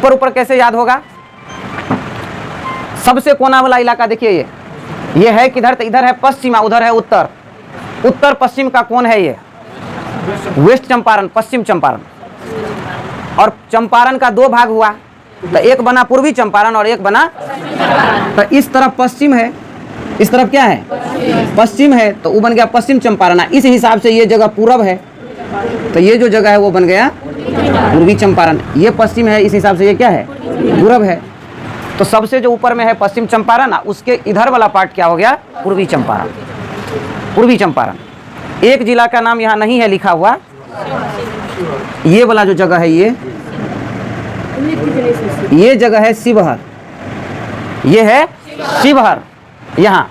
ऊपर ऊपर कैसे याद होगा? सबसे कोना वाला इलाका देखिए, ये है किधर? तो इधर है पश्चिमा, उधर है उत्तर। उत्तर पश्चिम का कौन है? ये वेस्ट चंपारण, पश्चिम चंपारण। और चंपारण का दो भाग हुआ, तो एक बना पूर्वी चंपारण और एक बना, तो इस तरफ पश्चिम है, इस तरफ क्या है? पश्चिम है, तो वो बन गया पश्चिम चंपारण। इस हिसाब से ये जगह पूरब है, तो ये जो जगह है वो बन गया पूर्वी चंपारण। ये पश्चिम है, इस हिसाब से ये क्या है? पूरब है। तो सबसे जो ऊपर में है पश्चिम चंपारण, उसके इधर वाला पार्ट क्या हो गया? पूर्वी चंपारण। पूर्वी चंपारण। एक जिला का नाम यहाँ नहीं है लिखा हुआ, ये वाला जो जगह है, ये जगह है शिवहर, ये है शिवहर यहाँ।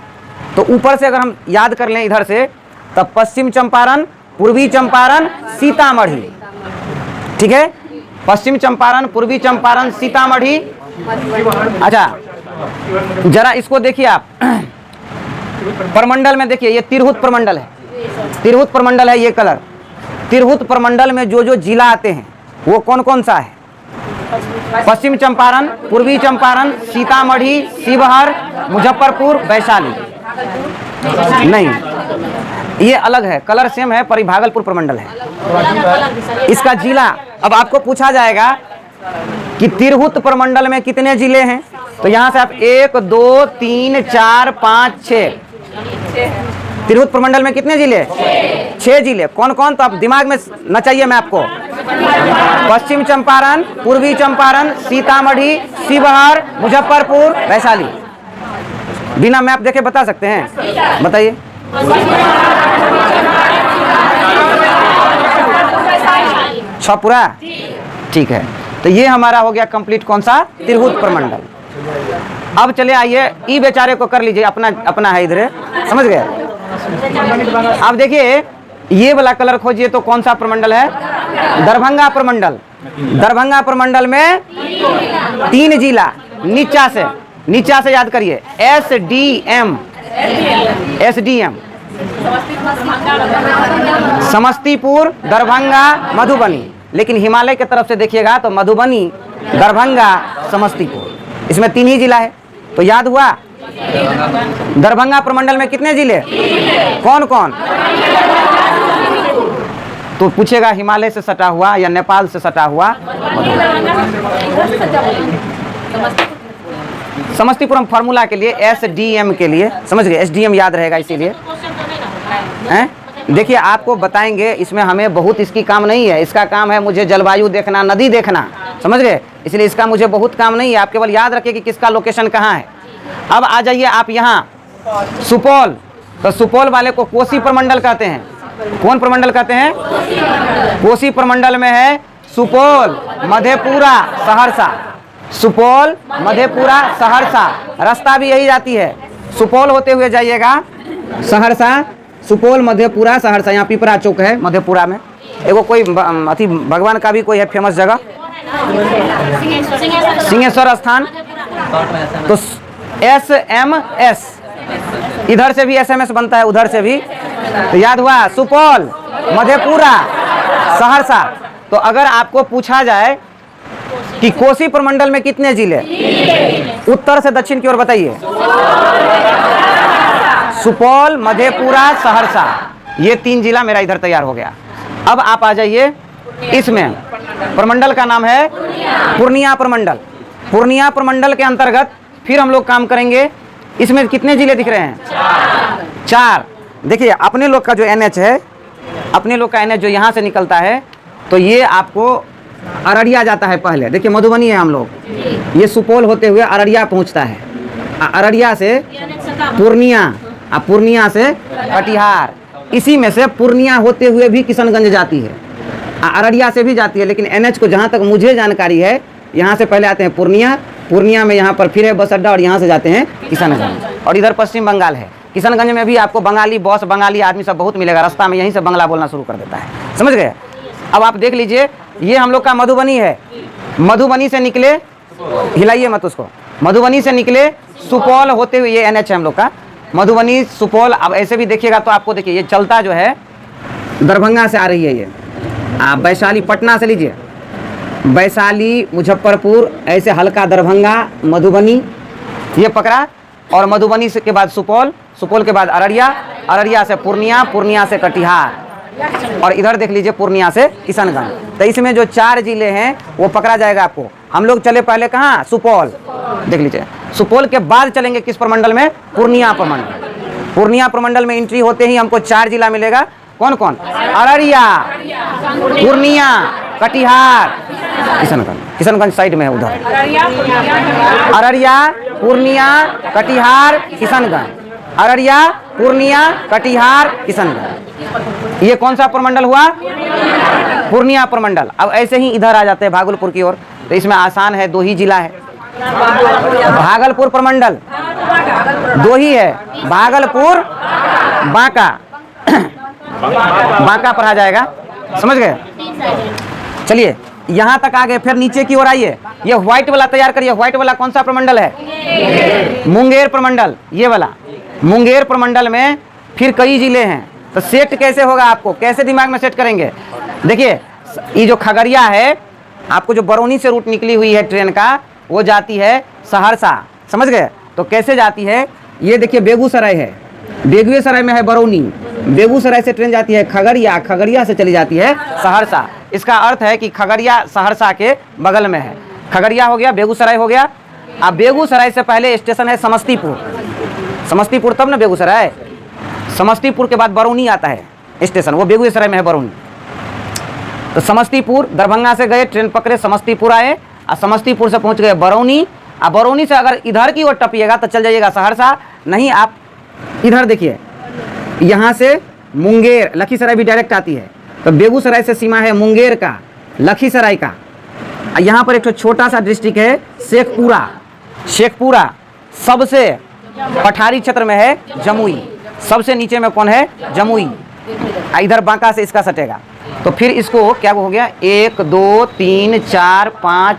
तो ऊपर से अगर हम याद कर लें इधर से, तब पश्चिम चंपारण, पूर्वी चंपारण, सीतामढ़ी, ठीक है? पश्चिम चंपारण, पूर्वी चंपारण, सीतामढ़ी। अच्छा, जरा इसको देखिए आप, प्रमंडल में देखिए, ये तिरहुत प्रमंडल है, तिरहुत प्रमंडल है ये कलर। तिरहुत प्रमंडल में जो जो जिला आते हैं वो कौन कौन सा है? पश्चिम चंपारण, पूर्वी चंपारण, सीतामढ़ी, शिवहर, मुजफ्फरपुर, वैशाली। नहीं, ये अलग है, कलर सेम है, पर भागलपुर प्रमंडल है इसका जिला। अब आपको पूछा जाएगा कि तिरहुत प्रमंडल में कितने जिले हैं, तो यहाँ से आप 1 2 3 4 5 6, तिरहुत प्रमंडल में कितने जिले? 6 जिले। कौन कौन? तो आप दिमाग में न चाहिए मैं आपको, पश्चिम चंपारण, पूर्वी चंपारण, सीतामढ़ी, शिवहर, मुजफ्फरपुर, वैशाली। बिना मैप देखे बता सकते हैं? बताइए। छपुरा, ठीक है। तो ये हमारा हो गया कंप्लीट कौन सा? तिरहुत प्रमंडल। अब चले आइए, ई बेचारे को कर लीजिए, अपना अपना है इधर, समझ गए? अब देखिए, ये वाला कलर खोजिए तो कौन सा प्रमंडल है? दरभंगा प्रमंडल। दरभंगा प्रमंडल में 3 जिला, नीचा से याद करिए, SDM, समस्तीपुर, दरभंगा, मधुबनी। लेकिन हिमालय की तरफ से देखिएगा तो मधुबनी, दरभंगा, समस्तीपुर, इसमें 3 ही जिला है। तो याद हुआ? दरभंगा प्रमंडल में कितने जिले? कौन कौन? तो पूछेगा हिमालय से सटा हुआ या नेपाल से सटा हुआ? समस्तीपुरम फार्मूला के लिए, SDM के लिए, समझ गए? SDM याद रहेगा इसीलिए हैं। देखिए, आपको बताएंगे, इसमें हमें बहुत इसकी काम नहीं है। इसका काम है मुझे जलवायु देखना, नदी देखना, समझ गए? इसलिए इसका मुझे बहुत काम नहीं है। आप केवल याद रखिए कि किसका लोकेशन कहाँ है। अब आ जाइए आप यहाँ सुपौल, तो सुपौल वाले को कोसी प्रमंडल कहते हैं। कौन प्रमंडल कहते हैं? कोसी प्रमंडल में है सुपौल, मधेपुरा, सहरसा। सुपौल, मधेपुरा, सहरसा, रास्ता भी यही जाती है। सुपौल होते हुए जाइएगा सहरसा, सुपौल, मधेपुरा, सहरसा। यहाँ पिपरा चौक है मधेपुरा में। एगो कोई अथी भगवान का भी कोई है फेमस जगह, सिंहेश्वर स्थान। तो SMS, इधर से भी SMS बनता है, उधर से भी। तो याद हुआ? सुपौल, मधेपुरा, सहरसा। तो अगर आपको पूछा जाए कि कोसी प्रमंडल में कितने जिले, उत्तर से दक्षिण की ओर बताइए। सुपौल, मधेपुरा, सहरसा, ये 3 जिला मेरा इधर तैयार हो गया। अब आप आ जाइए, इसमें प्रमंडल का नाम है पूर्णिया प्रमंडल। पूर्णिया प्रमंडल के अंतर्गत फिर हम लोग काम करेंगे। इसमें कितने जिले दिख रहे हैं? 4। देखिए, अपने लोग का जो NH है, अपने लोग का NH जो यहाँ से निकलता है, तो ये आपको अररिया जाता है पहले। देखिए, मधुबनी है हम लोग, ये सुपौल होते हुए अररिया पहुँचता है। अररिया से पूर्णिया, पूर्णिया से कटिहार, इसी में से पूर्णिया होते हुए भी किशनगंज जाती है, अररिया से भी जाती है। लेकिन NH को जहाँ तक मुझे जानकारी है, यहाँ से पहले आते हैं पूर्णिया, पूर्णिया में यहाँ पर फिर है बस अड्डा, और यहाँ से जाते हैं किशनगंज। और इधर पश्चिम बंगाल है। किशनगंज में भी आपको बंगाली बॉस, बंगाली आदमी सब बहुत मिलेगा। रास्ता में यहीं से बंगला बोलना शुरू कर देता है, समझ गए? अब आप देख लीजिए, ये हम लोग का मधुबनी है। मधुबनी से निकले, हिलाइए मत उसको, मधुबनी से निकले सुपौल होते हुए, ये NH है हम लोग का, मधुबनी, सुपौल। अब ऐसे भी देखिएगा तो आपको देखिए, ये चलता जो है दरभंगा से आ रही है, ये आप वैशाली, पटना से लीजिए, वैशाली, मुजफ्फरपुर, ऐसे हल्का दरभंगा, मधुबनी, ये पकड़ा। और मधुबनी से के बाद सुपौल, सुपौल के बाद अररिया, अररिया से पूर्णिया, पूर्णिया से कटिहार, और इधर देख लीजिए पूर्णिया से किशनगंज। तो इसमें जो 4 जिले हैं वो पकड़ा जाएगा आपको। हम लोग चले पहले कहाँ, सुपौल, देख लीजिए। सुपौल के बाद चलेंगे किस प्रमंडल में, पूर्णिया प्रमंडल। पूर्णिया प्रमंडल में एंट्री होते ही हमको 4 जिला मिलेगा। कौन कौन, अररिया, पूर्णिया, कटिहार, किशनगंज। किशनगंज साइड में है उधर, अररिया, पूर्णिया, कटिहार, किशनगंज। अररिया, पूर्णिया, कटिहार, किशनगंज। ये कौन सा प्रमंडल हुआ, पूर्णिया प्रमंडल। अब ऐसे ही इधर आ जाते हैं भागलपुर की ओर। तो इसमें आसान है, 2 ही जिला है। भागलपुर प्रमंडल 2 ही है, भागलपुर, बांका। बांका पढ़ा जाएगा, समझ गए। चलिए यहाँ तक आ गए, फिर नीचे की ओर आइए। ये व्हाइट वाला तैयार करिए। व्हाइट वाला कौन सा प्रमंडल है, मुंगेर प्रमंडल। ये वाला मुंगेर प्रमंडल में फिर कई जिले हैं। तो सेट कैसे होगा, आपको कैसे दिमाग में सेट करेंगे। देखिए ये जो खगड़िया है, आपको जो बरौनी से रूट निकली हुई है ट्रेन का, वो जाती है सहरसा, समझ गए। तो कैसे जाती है, ये देखिए बेगूसराय है, बेगूसराय में है बरौनी, बेगूसराय से ट्रेन जाती है खगड़िया, खगड़िया से चली जाती है सहरसा। इसका अर्थ है कि खगड़िया सहरसा के बगल में है। खगड़िया हो गया, बेगूसराय हो गया। अब बेगूसराय से पहले स्टेशन है समस्तीपुर, समस्तीपुर तब ना बेगूसराय। समस्तीपुर के बाद बरौनी आता है स्टेशन, वो बेगूसराय में है बरौनी। तो समस्तीपुर, दरभंगा से गए ट्रेन पकड़े, समस्तीपुर आए, और समस्तीपुर से पहुंच गए बरौनी। और बरौनी से अगर इधर की ओर टपिएगा तो चल जाइएगा सहरसा। नहीं, आप इधर देखिए, यहाँ से मुंगेर, लखीसराय भी डायरेक्ट आती है। तो बेगूसराय से सीमा है मुंगेर का, लखीसराय का। यहाँ पर एक तो छोटा सा डिस्ट्रिक्ट है शेखपुरा। शेखपुरा सबसे पठारी क्षेत्र में है जमुई, सबसे नीचे में कौन है, जमुई। इधर बांका से इसका सटेगा। तो फिर इसको क्या हो गया, 1 2 3 4 5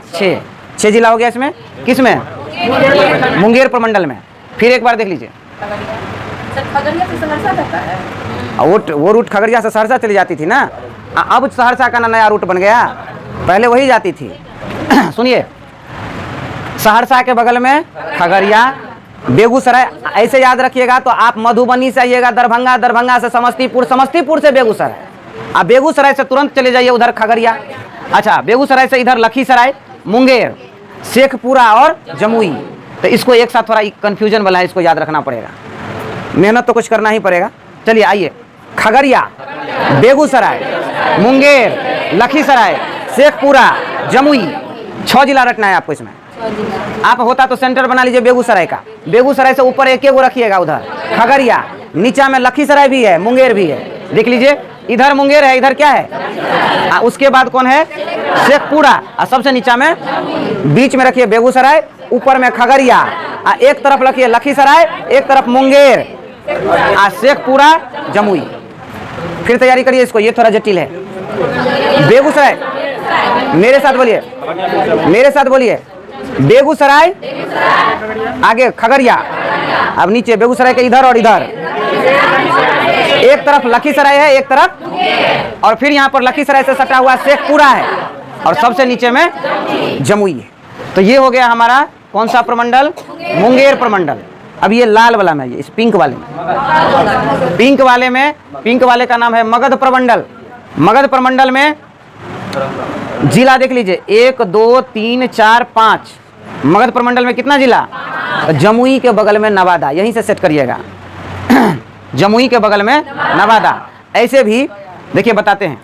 6 जिला हो गया इसमें। किस में, मुंगेर प्रमंडल में। फिर एक बार देख लीजिए, वो रूट खगड़िया से सहरसा चली जाती थी ना। अब सहरसा का नया रूट बन गया, पहले वही जाती थी। सुनिए, सहरसा के बगल में खगड़िया, बेगूसराय। ऐसे याद रखिएगा। तो आप मधुबनी से आइएगा दरभंगा, दरभंगा से समस्तीपुर, समस्तीपुर से बेगूसराय। आप बेगूसराय से तुरंत चले जाइए उधर खगड़िया। अच्छा, बेगूसराय से इधर लखीसराय, मुंगेर, शेखपुरा और जमुई। तो इसको एक साथ, थोड़ा कंफ्यूजन वाला है, इसको याद रखना पड़ेगा, मेहनत तो कुछ करना ही पड़ेगा। चलिए आइए, खगड़िया, बेगूसराय, मुंगेर, लखीसराय, शेखपुरा, जमुई, 6 जिला रखना है आपको इसमें। आप होता तो सेंटर बना लीजिए बेगूसराय का। बेगूसराय से ऊपर एक वो रखिएगा, उधर खगड़िया, नीचा में लखीसराय भी है, मुंगेर भी है। देख लीजिए, इधर मुंगेर है, इधर क्या है, उसके बाद कौन है, शेखपुरा, और सबसे नीचा में, बीच में रखिए बेगूसराय, ऊपर में खगड़िया, एक तरफ रखिए लखीसराय, एक तरफ मुंगेर, शेखपुरा, जमुई। फिर तैयारी करिए इसको, ये थोड़ा जटिल है। बेगूसराय, मेरे साथ बोलिए, मेरे साथ बोलिए, बेगूसराय, आगे खगड़िया, अब नीचे बेगूसराय के इधर और इधर, एक तरफ लखीसराय है, एक तरफ, और फिर यहाँ पर लखीसराय से सटा हुआ शेखपुरा है, और सबसे नीचे में जमुई है। तो ये हो गया हमारा कौन सा प्रमंडल, मुंगेर प्रमंडल। अब ये लाल वाला में, इस पिंक वाले में, पिंक वाले का नाम है मगध प्रमंडल। मगध प्रमंडल में जिला देख लीजिए, 1 2 3 4 5। मगध प्रमंडल में कितना जिला, जमुई के बगल में नवादा, यहीं से सेट करिएगा। जमुई के बगल में नवादा। ऐसे भी देखिए बताते हैं।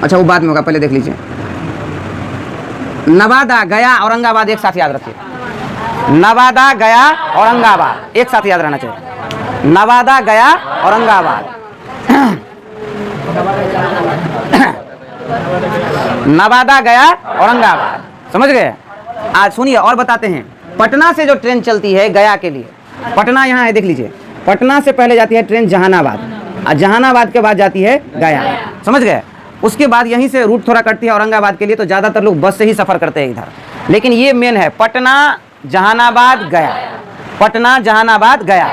अच्छा, वो बाद में होगा, पहले देख लीजिए। नवादा, गया, औरंगाबाद एक साथ याद रखिए। नवादा, गया, औरंगाबाद एक साथ याद रहना चाहिए। नवादा, गया, औरंगाबाद। नवादा, गया, औरंगाबाद, समझ गए। आज सुनिए और बताते हैं। पटना से जो ट्रेन चलती है गया के लिए, पटना यहाँ है, देख लीजिए। पटना से पहले जाती है ट्रेन जहानाबाद, और जहानाबाद के बाद जाती है गया, समझ गए। उसके बाद यहीं से रूट थोड़ा कटती है औरंगाबाद के लिए, तो ज़्यादातर लोग बस से ही सफ़र करते हैं इधर। लेकिन ये मेन है, पटना, जहानाबाद, गया, पटना, जहानाबाद, गया।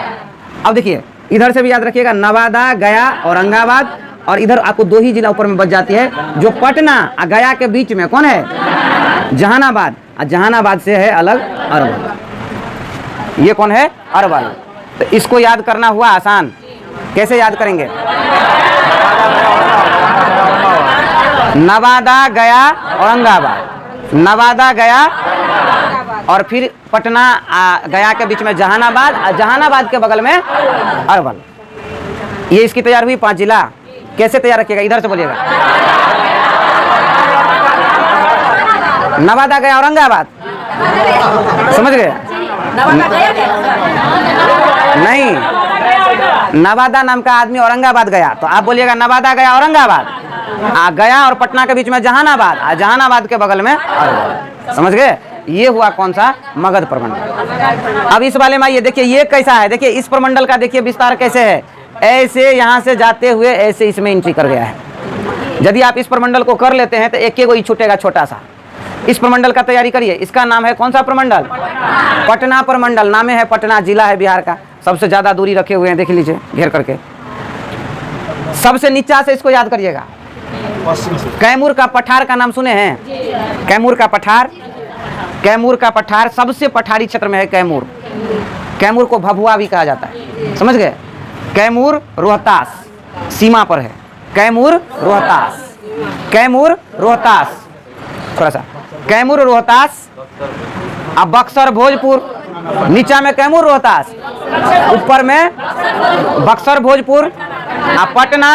अब देखिए, इधर से भी याद रखिएगा, नवादा, गया, औरंगाबाद, और इधर आपको 2 ही जिला ऊपर में बच जाती है, जो पटना और गया के बीच में कौन है? जहानाबाद। और जहानाबाद से है अलग अरवल। ये कौन है? अरवल। तो इसको याद करना हुआ आसान। कैसे याद करेंगे? नवादा, गया, औरंगाबाद। नवादा, गया और फिर पटना गया के बीच में जहानाबाद और जहानाबाद के बगल में अरवल। ये इसकी तैयार हुई 5 जिला। कैसे तैयार रखिएगा? इधर से बोलिएगा। नवादा, गया, औरंगाबाद। समझ गए? नहीं, नवादा नाम का आदमी औरंगाबाद गया, तो आप बोलिएगा नवादा, गया, औरंगाबाद। गया और पटना के बीच में जहानाबाद, जहानाबाद के बगल में अरवल। समझ गए? ये हुआ कौन सा? मगध प्रमंडल। अब इस वाले में आइए, देखिए ये कैसा है। देखिए इस प्रमंडल का देखिए विस्तार कैसे है। ऐसे यहाँ से जाते हुए ऐसे इसमें एंट्री कर गया है। यदि आप इस प्रमंडल को कर लेते हैं तो एक ही छूटेगा छोटा सा। इस प्रमंडल का तैयारी करिए। इसका नाम है कौन सा प्रमंडल? पटना प्रमंडल। नामे है पटना, जिला है बिहार का। सबसे ज्यादा दूरी रखे हुए हैं, देख लीजिए घेर करके। सबसे नीचा से इसको याद करिएगा। कैमूर का पठार का नाम सुने हैं? कैमूर का पठार, कैमूर का पठार सबसे पठारी क्षेत्र में है कैमूर। कैमूर को भभुआ भी कहा जाता है। समझ गए? कैमूर रोहतास सीमा पर है। कैमूर रोहतास, कैमूर रोहतास, थोड़ा सा कैमूर रोहतास। अब बक्सर भोजपुर, नीचा में कैमूर रोहतास, ऊपर में बक्सर भोजपुर। पटना,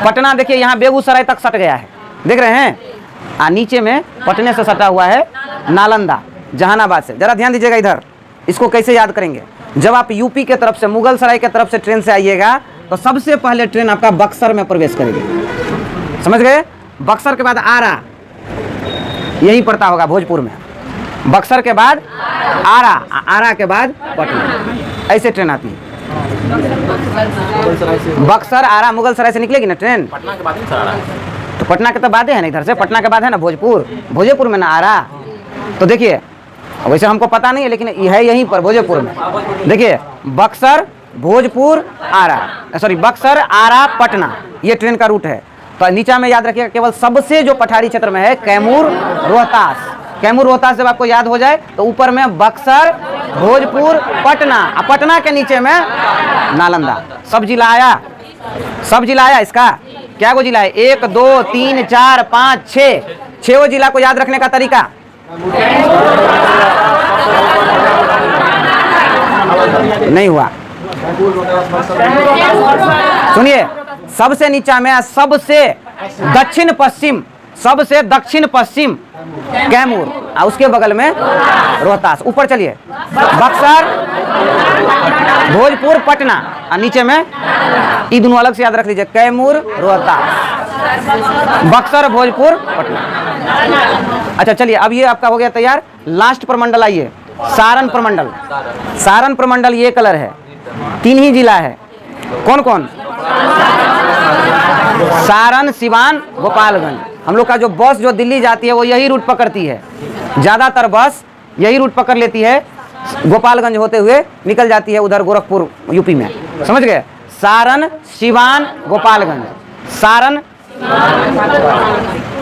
पटना देखिए यहाँ बेगूसराय तक सट गया है, देख रहे हैं। नीचे में पटने से सटा हुआ है नालंदा, जहानाबाद से। जरा ध्यान दीजिएगा इधर। इसको कैसे याद करेंगे? जब आप यूपी के तरफ से, मुगल सराय के तरफ से ट्रेन से आइएगा तो सबसे पहले ट्रेन आपका बक्सर में प्रवेश करेगी। समझ गए? बक्सर के बाद आरा, यही पड़ता होगा भोजपुर में। बक्सर के बाद आरा, आरा के बाद पटना। ऐसे ट्रेन आती है। बक्सर, आरा, मुगल सराय से निकलेगी ना ट्रेन। पटना के बाद तो पटना के तो बाद है ना, इधर से पटना के बाद है ना भोजपुर। भोजपुर में ना आरा। तो देखिए वैसे हमको पता नहीं है, लेकिन है यहीं पर भोजपुर में। देखिए बक्सर, भोजपुर, आरा, सॉरी बक्सर, आरा, पटना, ये ट्रेन का रूट है। तो नीचा में याद रखिएगा केवल सबसे जो पठारी क्षेत्र में है कैमूर रोहतास। कैमूर रोहतास जब आपको याद हो जाए तो ऊपर में बक्सर, भोजपुर, पटना, और पटना के नीचे में नालंदा। सब जिला आया, सब जिला आया। इसका क्या वो जिला है? 1, 2, 3, 4, 5, 6, 6 जिला को याद रखने का तरीका। नहीं हुआ। सुनिए, सबसे नीचा में सबसे दक्षिण पश्चिम, सबसे दक्षिण पश्चिम कैमूर, और उसके बगल में रोहतास। ऊपर चलिए, बक्सर, भोजपुर, पटना, और नीचे में ये दोनों अलग से याद रख लीजिए, कैमूर, रोहतास, बक्सर, भोजपुर, पटना। अच्छा चलिए, अब ये आपका हो गया तैयार। लास्ट प्रमंडल आइए, सारण प्रमंडल। सारण प्रमंडल ये कलर है। 3 ही जिला है। कौन कौन? सारण, सिवान, गोपालगंज। हम लोग का जो बस जो दिल्ली जाती है वो यही रूट पकड़ती है। ज़्यादातर बस यही रूट पकड़ लेती है, गोपालगंज होते हुए निकल जाती है उधर गोरखपुर यूपी में। समझ गए? सारण, सिवान, गोपालगंज। सारण,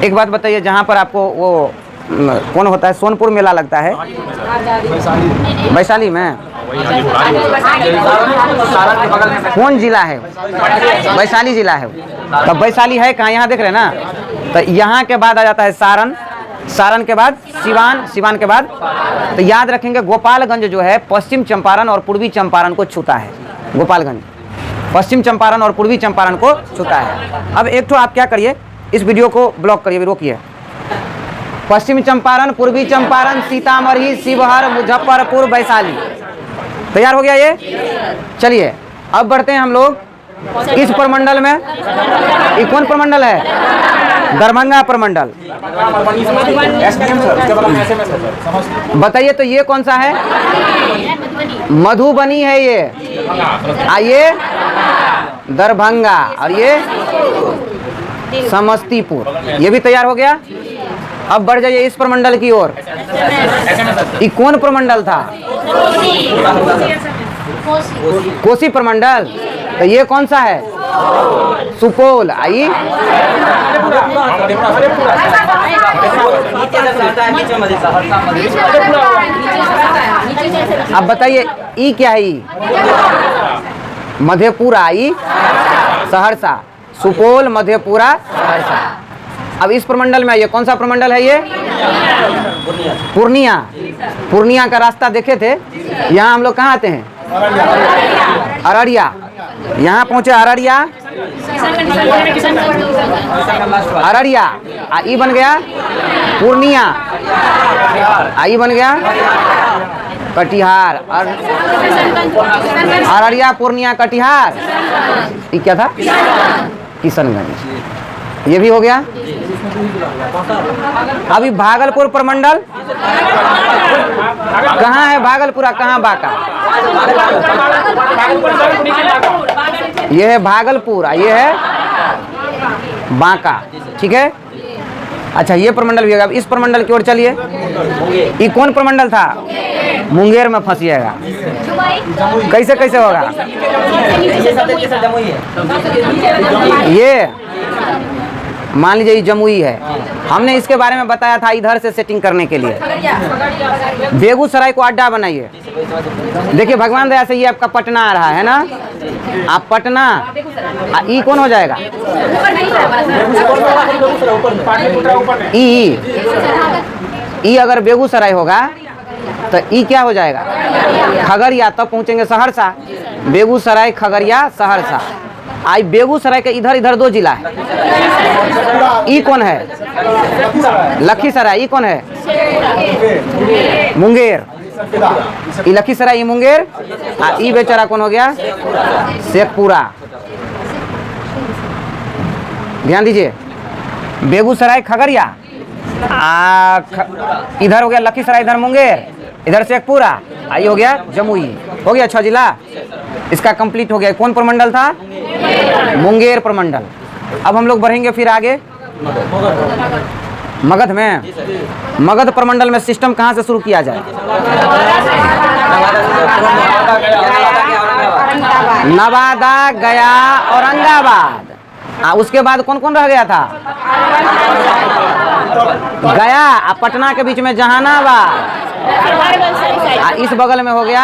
एक बात बताइए, जहाँ पर आपको वो कौन होता है, सोनपुर मेला लगता है वैशाली में, कौन जिला है? वैशाली जिला है। तब वैशाली है कहाँ? यहाँ देख रहे हैं ना। तो यहाँ के बाद आ जाता है सारण, सारण के बाद सिवान, सिवान के बाद। तो याद रखेंगे गोपालगंज जो है पश्चिम चंपारण और पूर्वी चंपारण को छूता है। गोपालगंज पश्चिम चंपारण और पूर्वी चंपारण को छूता है। अब एक तो आप क्या करिए, इस वीडियो को ब्लॉक करिए, रोकिए। पश्चिम चंपारण, पूर्वी चंपारण, सीतामढ़ी, शिवहर, मुजफ्फरपुर, वैशाली। तैयार हो गया ये? चलिए अब बढ़ते हैं हम लोग इस प्रमंडल में। ये कौन प्रमंडल है? दरभंगा प्रमंडल। बताइए तो ये कौन सा है? मधुबनी है ये। आइए दरभंगा, और ये समस्तीपुर। ये भी तैयार हो गया। अब बढ़ जाइए इस प्रमंडल की ओर। ये कौन प्रमंडल था? कोसी प्रमंडल। तो ये कौन सा है? सुपौल। आई अब बताइए ई क्या है? ई मधेपुरा, ई सहरसा, सुपौल, मधेपुरा, सहरसा। अब इस प्रमंडल में आइए, कौन सा प्रमंडल है ये? पूर्णिया। पूर्णिया का रास्ता देखे थे, यहाँ हम लोग कहाँ आते हैं? अररिया। यहाँ पहुँचे अररिया, अररिया ई बन गया पूर्णिया, आई बन गया कटिहार। अररिया, पूर्णिया, कटिहार, ये क्या था? किशनगंज। ये भी हो गया। अभी भागलपुर प्रमंडल कहाँ है? भागलपुरा कहाँ? बांका। ये है भागलपुर, ये है बांका। ठीक है। अच्छा, ये प्रमंडल भी होगा। अब इस प्रमंडल की ओर चलिए। ये कौन प्रमंडल था? मुंगेर में फंसिएगा। कैसे कैसे होगा? ये मान लीजिए जमुई है, हमने इसके बारे में बताया था इधर से सेटिंग करने के लिए। बेगूसराय को अड्डा बनाइए। देखिए भगवान दया से ये आपका पटना आ रहा है ना, आप पटना ई कौन हो जाएगा? ई अगर बेगूसराय होगा तो ई क्या हो जाएगा? खगड़िया। तब पहुंचेंगे सहरसा। बेगूसराय, खगड़िया, सहरसा। आई बेगूसराय के इधर इधर दो जिला है। ई कौन है? लखीसराय। ई कौन है? मुंगेर। ई लखीसराय, ई मुंगेर। ई बेचारा कौन हो गया? शेखपुरा। ध्यान दीजिए, बेगूसराय, खगड़िया, इधर हो गया लखीसराय, इधर मुंगेर, इधर शेखपुरा, आई हो गया जमुई। हो गया 6 जिला। इसका कंप्लीट हो गया। कौन प्रमंडल था? मुंगेर प्रमंडल। अब हम लोग बढ़ेंगे फिर आगे मगध में। मगध प्रमंडल में सिस्टम कहाँ से शुरू किया जाए? नवादा, गया, औरंगाबाद। उसके बाद कौन कौन रह गया था? गया, पटना के बीच में जहानाबाद, इस बगल में हो गया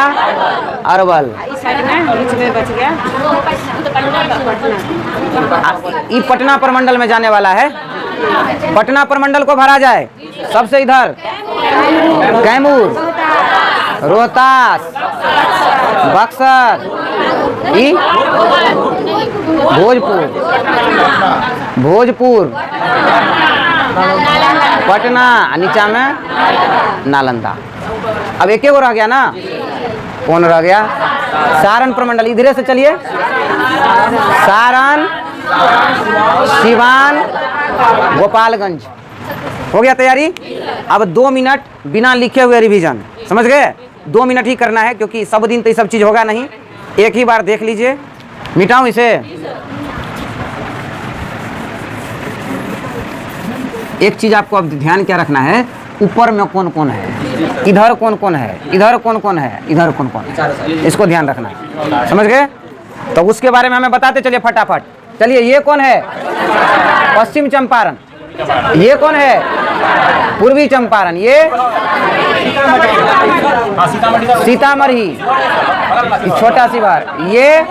अरवल। ये पटना प्रमंडल में जाने वाला है। पटना प्रमंडल को भरा जाए सबसे इधर कैमूर, रोहतास, बक्सर, भोजपुर, भोजपुर, पटना, नीचा में नालंदा। अब एक और रह गया ना, कौन रह गया? सारण प्रमंडल। इधर से चलिए, सारण, सिवान, गोपालगंज। हो गया तैयारी। अब 2 मिनट बिना लिखे हुए रिवीजन, समझ गए? 2 मिनट ही करना है, क्योंकि सब दिन तो ये सब चीज़ होगा नहीं। एक ही बार देख लीजिए। मिटाऊं इसे? एक चीज़ आपको अब ध्यान क्या रखना है, ऊपर में कौन कौन है, इधर कौन कौन है, इधर कौन कौन है, इधर कौन कौन है, इसको ध्यान रखना है। समझ गए? तो उसके बारे में हमें बताते चलिए फटाफट। चलिए, ये कौन है? पश्चिम चंपारण। ये कौन है? पूर्वी चंपारण। ये सीतामढ़ी, छोटा सी बार। ये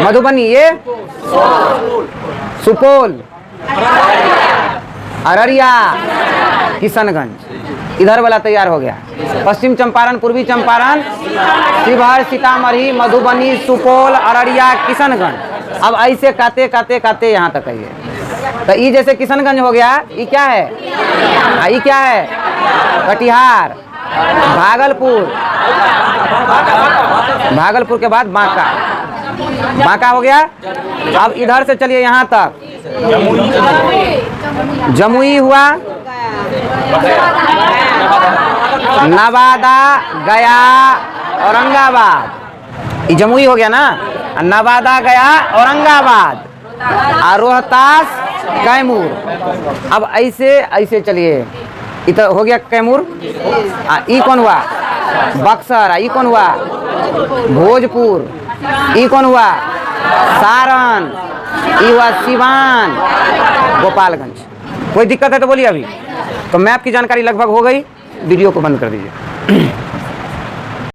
मधुबनी, ये सुपौल, अररिया, किशनगंज। इधर वाला तैयार हो गया। पश्चिम चंपारण, पूर्वी चंपारण, शिवहर, सीतामढ़ी, मधुबनी, सुपौल, अररिया, किशनगंज। अब ऐसे काते काते काते यहाँ तक आइए। तो ये जैसे किशनगंज हो गया, ये क्या है? ये क्या है? कटिहार, भागलपुर, भागलपुर के बाद बांका, बांका हो गया। अब इधर से चलिए यहाँ तक, जमुई हुआ, नवादा, गया, औरंगाबाद। ये जमुई हो गया ना, नवादा, गया, औरंगाबाद, और रोहतास, कैमूर। अब ऐसे ऐसे चलिए, इधर हो गया कैमूर। ई कौन हुआ? बक्सर। ई कौन हुआ? भोजपुर। ई कौन हुआ? सारण, ई हुआ सिवान, गोपालगंज। कोई दिक्कत है तो बोलिए अभी। तो मैप की जानकारी लगभग हो गई, वीडियो को बंद कर दीजिए।